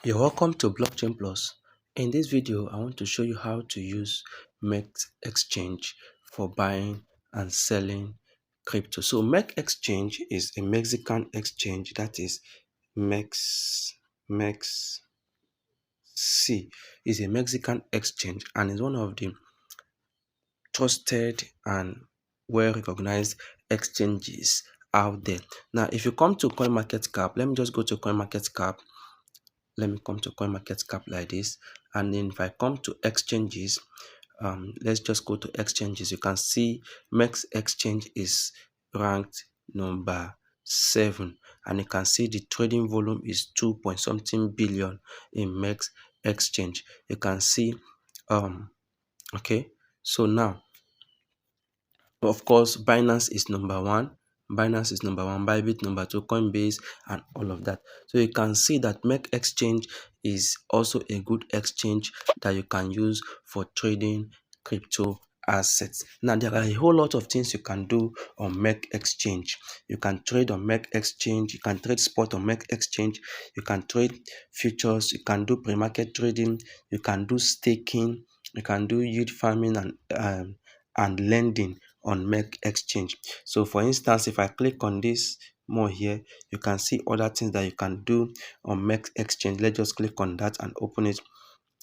You're welcome to Blockchainplus. In this video, I want to show you how to use MEXC Exchange for buying and selling crypto. So MEXC Exchange is a Mexican exchange, that is MEXC is a Mexican exchange and is one of the trusted and well-recognized exchanges out there. Now, if you come to CoinMarketCap, let me just go to CoinMarketCap. Let me come to CoinMarketCap like this, and then if I come to exchanges, let's just go to exchanges. You can see MEXC Exchange is ranked number 7, and you can see the trading volume is 2 point something billion in MEXC Exchange. You can see okay, so now of course Binance is number 1, Bybit number 2, Coinbase, and all of that. So you can see that MEXC Exchange is also a good exchange that you can use for trading crypto assets. Now there are a whole lot of things you can do on MEXC Exchange. You can trade on MEXC Exchange, you can trade spot on MEXC Exchange, you can trade futures, you can do pre-market trading, you can do staking, you can do yield farming and lending on MEXC Exchange. So for instance, if I click on this more here, you can see other things that you can do on MEXC Exchange. Let's just click on that and open it.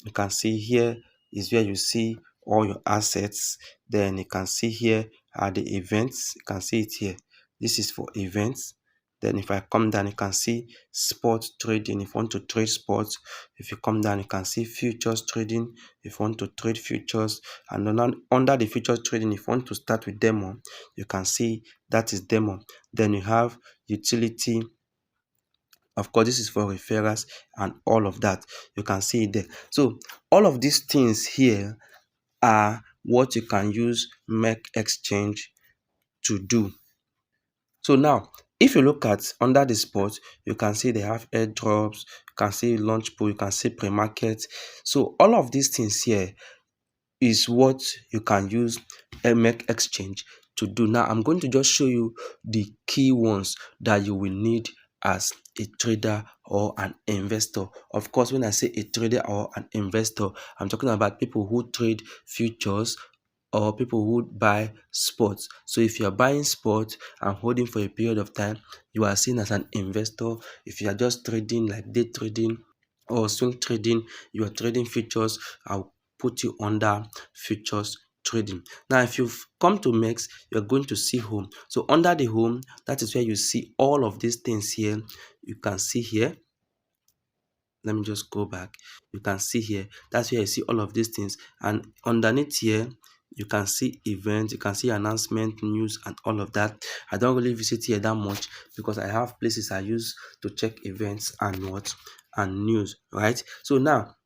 You can see here is where you see all your assets. Then you can see here are the events. You can see it here. This is for events. Then if I come down, you can see spot trading. If you want to trade sports, if you come down, you can see futures trading. If you want to trade futures, and then under the futures trading, if you want to start with demo, you can see that is demo. Then you have utility. Of course, this is for referrals and all of that. You can see it there. So all of these things here are what you can use MEXC Exchange to do. So now, if you look at under the spot, you can see they have airdrops, you can see launch pool, you can see pre-market. So all of these things here is what you can use MEXC Exchange to do. Now, I'm going to just show you the key ones that you will need as a trader or an investor. Of course, when I say a trader or an investor, I'm talking about people who trade futures or people who buy spots. So if you are buying spots and holding for a period of time, you are seen as an investor. If you are just trading like day trading or swing trading, you are trading futures, I'll put you under futures trading. Now, if you've come to MEXC, you're going to see home. So under the home, that is where you see all of these things here. You can see here. Let me just go back. You can see here. That's where you see all of these things. And underneath here, you can see events, you can see announcement, news, and all of that. I don't really visit here that much because I have places I use to check events and what and news, right? So now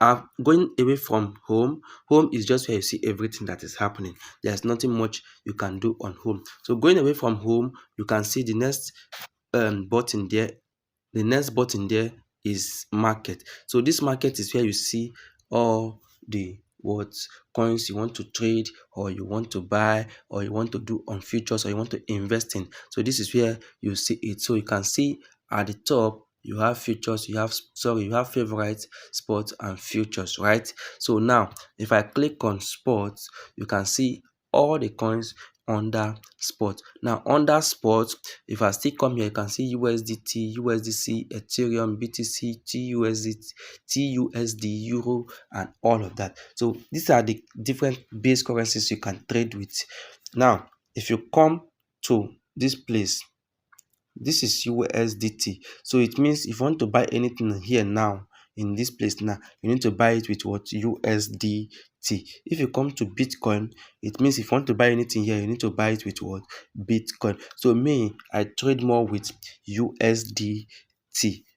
I'm going away from home. Home is just where you see everything that is happening. There's nothing much you can do on home. So going away from home, you can see the next button there. The next button there is market. So this market is where you see all the what coins you want to trade or you want to buy or you want to do on futures or you want to invest in. So this is where you see it. So you can see at the top you have futures, you have favorite spots and futures, right? So now if I click on sports, you can see all the coins under spot. Now under spot, if I still come here, you can see USDT, USDC, Ethereum, BTC, TUSD, Euro, and all of that. So these are the different base currencies you can trade with. Now, if you come to this place, this is USDT. So it means if you want to buy anything here now, in this place now, you need to buy it with what? USDT. If you come to Bitcoin, it means if you want to buy anything here, you need to buy it with what? Bitcoin. So me, I trade more with USDT,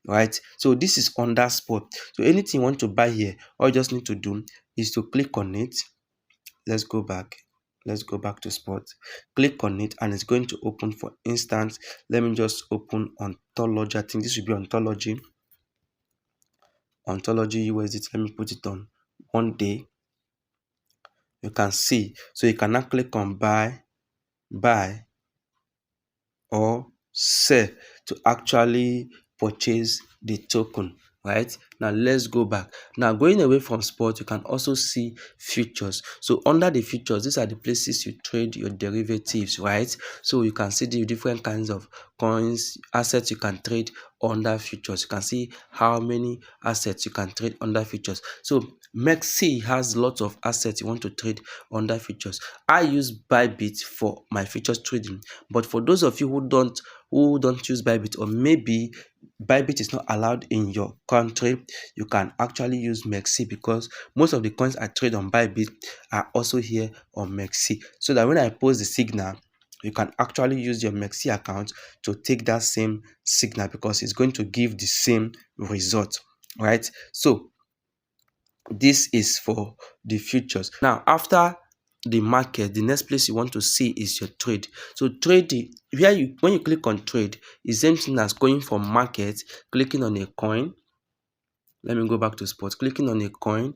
right? So this is under spot. So anything you want to buy here, all you just need to do is to click on it. Let's go back to spot. Click on it and it's going to open. For instance, let me just open ontology. I think this should be ontology USDT. Let me put it on 1 day. You can see, so you can now click on buy or sell to actually purchase the token, right? Now let's go back. Now going away from spot, you can also see futures. So under the futures, these are the places you trade your derivatives, right? So you can see the different kinds of coins, assets you can trade under futures. You can see how many assets you can trade under futures. So MEXC has lots of assets you want to trade under futures. I use Bybit for my futures trading, but for those of you who don't use Bybit, or maybe Bybit is not allowed in your country, you can actually use MEXC, because most of the coins I trade on Bybit are also here on MEXC. So that when I post the signal, you can actually use your MEXC account to take that same signal, because it's going to give the same result, right? So this is for the futures. Now after the market, the next place you want to see is your trade. So trading, when you click on trade, is same thing as going from market, clicking on a coin. Let me go back to spot, clicking on a coin,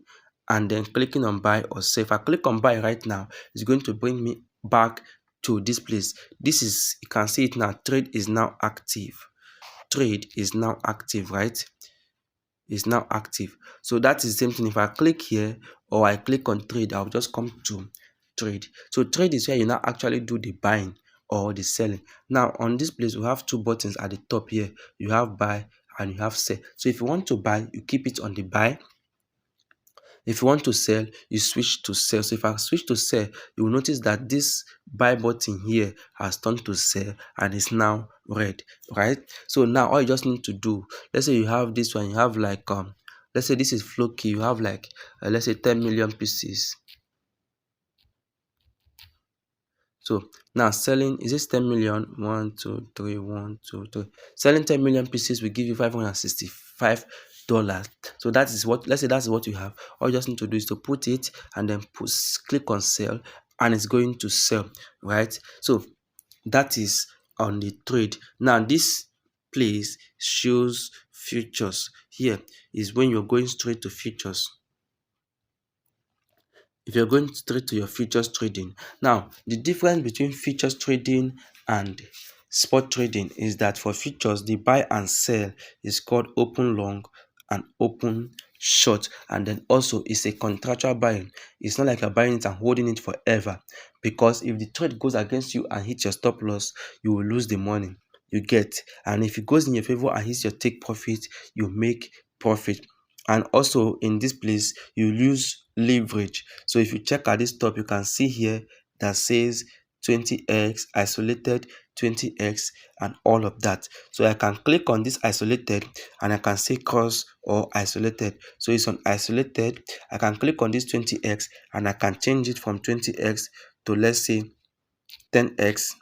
and then clicking on buy or sell. If I click on buy right now, it's going to bring me back to this place. This is, you can see it now, trade is now active. Trade is now active, right? Is now active. So that is the same thing. If I click here or I click on trade, I'll just come to trade. So trade is where you now actually do the buying or the selling. Now on this place, we have two buttons at the top here. You have buy and you have sell. So if you want to buy, you keep it on the buy. If you want to sell, you switch to sell. So if I switch to sell, you will notice that this buy button here has turned to sell and is now red, right? So now all you just need to do, let's say you have this one, you have like let's say this is flow key, you have like let's say 10 million pieces. So now selling, is this 10 million? 1, 2, 3, 1, 2, 3. Selling 10 million pieces will give you $565. So that is what, let's say that's what you have. All you just need to do is to put it and then click on sell, and it's going to sell, right? So that is on the trade. Now this place shows futures. Here is when you're going straight to futures. If you're going straight to your futures trading. Now, the difference between futures trading and spot trading is that for futures, the buy and sell is called open long and open short, and then also it's a contractual buying. It's not like you're buying it and holding it forever, because if the trade goes against you and hits your stop loss, you will lose the money you get, and if it goes in your favor and hits your take profit, you make profit. And also in this place, you use leverage. So if you check at this top, you can see here that says 20x isolated, 20x, and all of that. So I can click on this isolated and I can say cross or isolated. So it's on isolated. I can click on this 20x and I can change it from 20x to, let's say, 10x,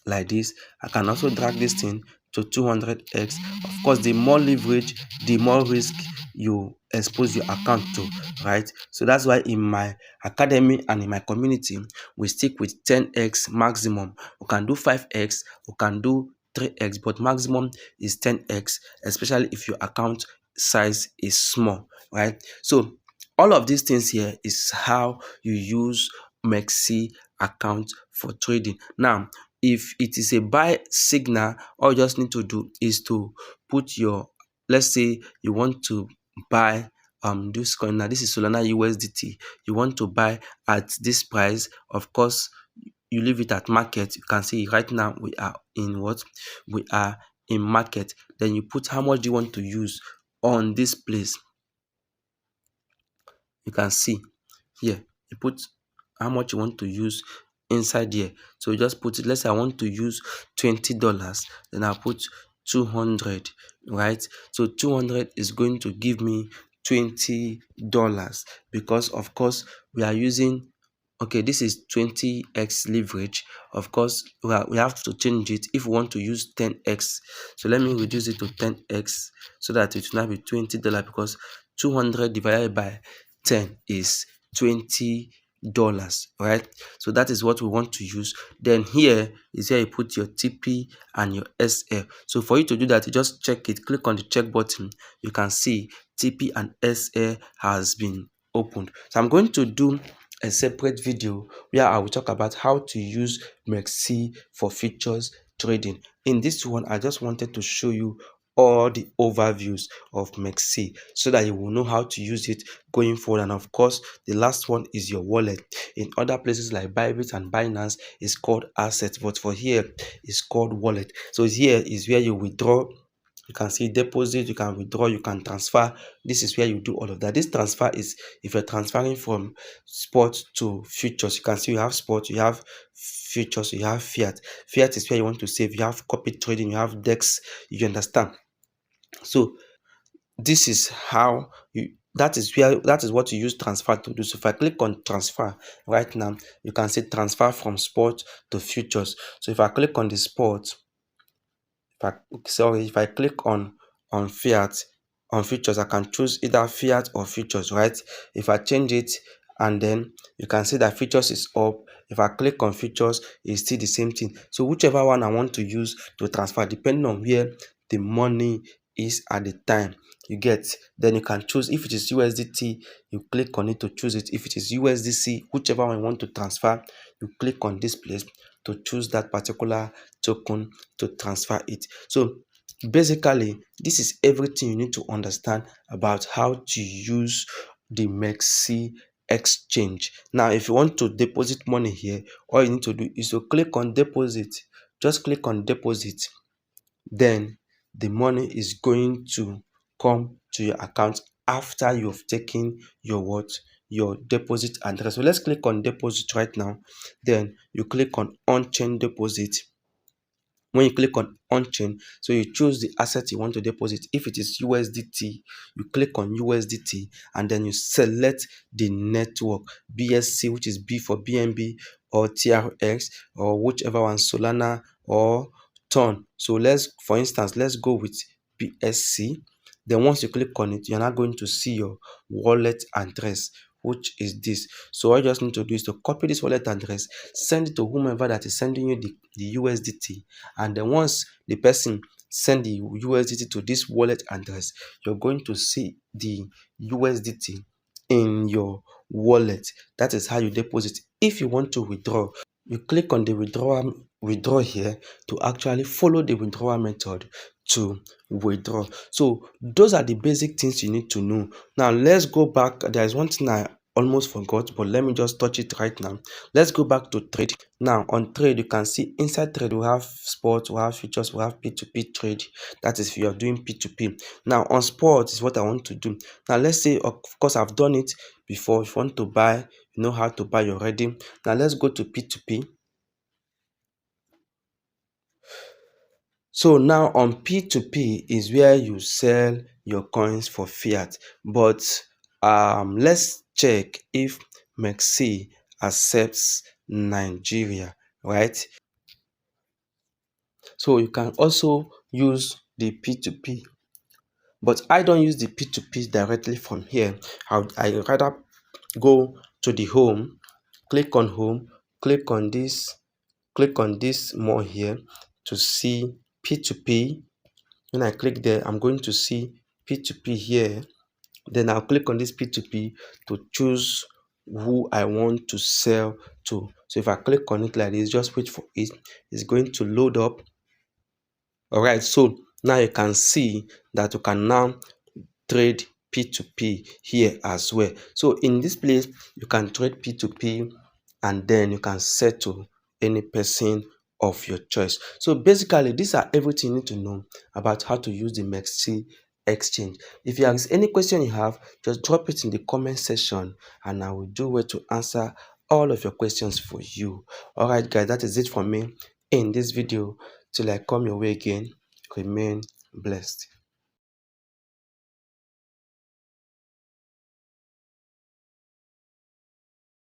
like this. I can also drag this thing to 200x. Of course, the more leverage, the more risk you expose your account to, right? So that's why in my academy and in my community, we stick with 10x maximum. We can do 5x, we can do 3x, but maximum is 10x, especially if your account size is small, right? So all of these things here is how you use MEXC account for trading. Now, if it is a buy signal, all you just need to do is to put your, let's say you want to buy this coin. Now this is Solana USDT. You want to buy at this price. Of course, you leave it at market. You can see right now we are in what? We are in market. Then you put how much do you want to use on this place. You can see here, you put how much you want to use inside here. So you just put it, let's say I want to use $20, then I'll put 200, right? So 200 is going to give me $20, because of course we are using, okay, this is 20x leverage. Of course we have to change it if we want to use 10x. So let me reduce it to 10x so that it will not be $20, because 200 divided by 10 is $20, right? So that is what we want to use. Then here is where you put your TP and your SL. So for you to do that, you just check it, click on the check button. You can see TP and SL has been opened. So I'm going to do a separate video where I will talk about how to use MEXC for futures trading. In this one, I just wanted to show you all the overviews of MEXC so that you will know how to use it going forward. And of course, the last one is your wallet. In other places like Bybit and Binance, it's called assets, but for here, it's called wallet. So here is where you withdraw. You can see deposit, you can withdraw, you can transfer. This is where you do all of that. This transfer is if you're transferring from spot to futures. You can see you have spot, you have futures, you have fiat. Fiat is where you want to save. You have copy trading, you have DEX. You understand? So this is how you that is what you use transfer to do. So if I click on transfer right now, you can see transfer from spot to futures. So if I click on the spot, if I click on fiat, on futures, I can choose either fiat or futures, right? If I change it, and then you can see that futures is up. If I click on futures, it's still the same thing. So whichever one I want to use to transfer, depending on where the money is at the time, you get, then you can choose. If it is USDT, you click on it to choose it. If it is USDC, whichever one you want to transfer, you click on this place to choose that particular token to transfer it. So basically, this is everything you need to understand about how to use the MEXC Exchange. Now, if you want to deposit money here, all you need to do is to click on deposit. Just click on deposit. Then the money is going to come to your account after you've taken your deposit address. So let's click on deposit right now. Then you click on on-chain deposit. When you click on on-chain, so you choose the asset you want to deposit. If it is USDT, you click on USDT and then you select the network, BSC, which is B for BNB, or TRX, or whichever one, Solana or Ton. So for instance, let's go with BSC. Then once you click on it, you're now going to see your wallet address, which is this. So all you just need to do is to copy this wallet address, send it to whomever that is sending you the USDT, and then once the person send the USDT to this wallet address, you're going to see the USDT in your wallet. That is how you deposit. If you want to withdraw, you click on the withdraw here to actually follow the withdrawal method to withdraw. So those are the basic things you need to know. Now let's go back. There is one thing I almost forgot, but let me just touch it right now. Let's go back to trade. Now on trade, you can see inside trade we have spot, we have futures, we have P2P trade. That is if you are doing P2P. Now on spot is what I want to do. Now let's say, of course, I've done it before. If you want to buy, you know how to buy already. Now let's go to P2P. So now on P2P is where you sell your coins for fiat. But let's check if MEXC accepts Nigeria, right? So you can also use the P2P, but I don't use the P2P directly from here. I rather go to the home, click on home, click on this more here to see P2P. When I click there, I'm going to see P2P here. Then I'll click on this P2P to choose who I want to sell to. So if I click on it like this, just wait for it. It's going to load up. All right, so now you can see that you can now trade P2P here as well. So in this place, you can trade P2P and then you can settle any person of your choice. So basically, these are everything you need to know about how to use the MEXC Exchange. If you have any question you have, just drop it in the comment section and I will do well to answer all of your questions for you. All right, guys, that is it for me in this video. Till I come your way again, remain blessed.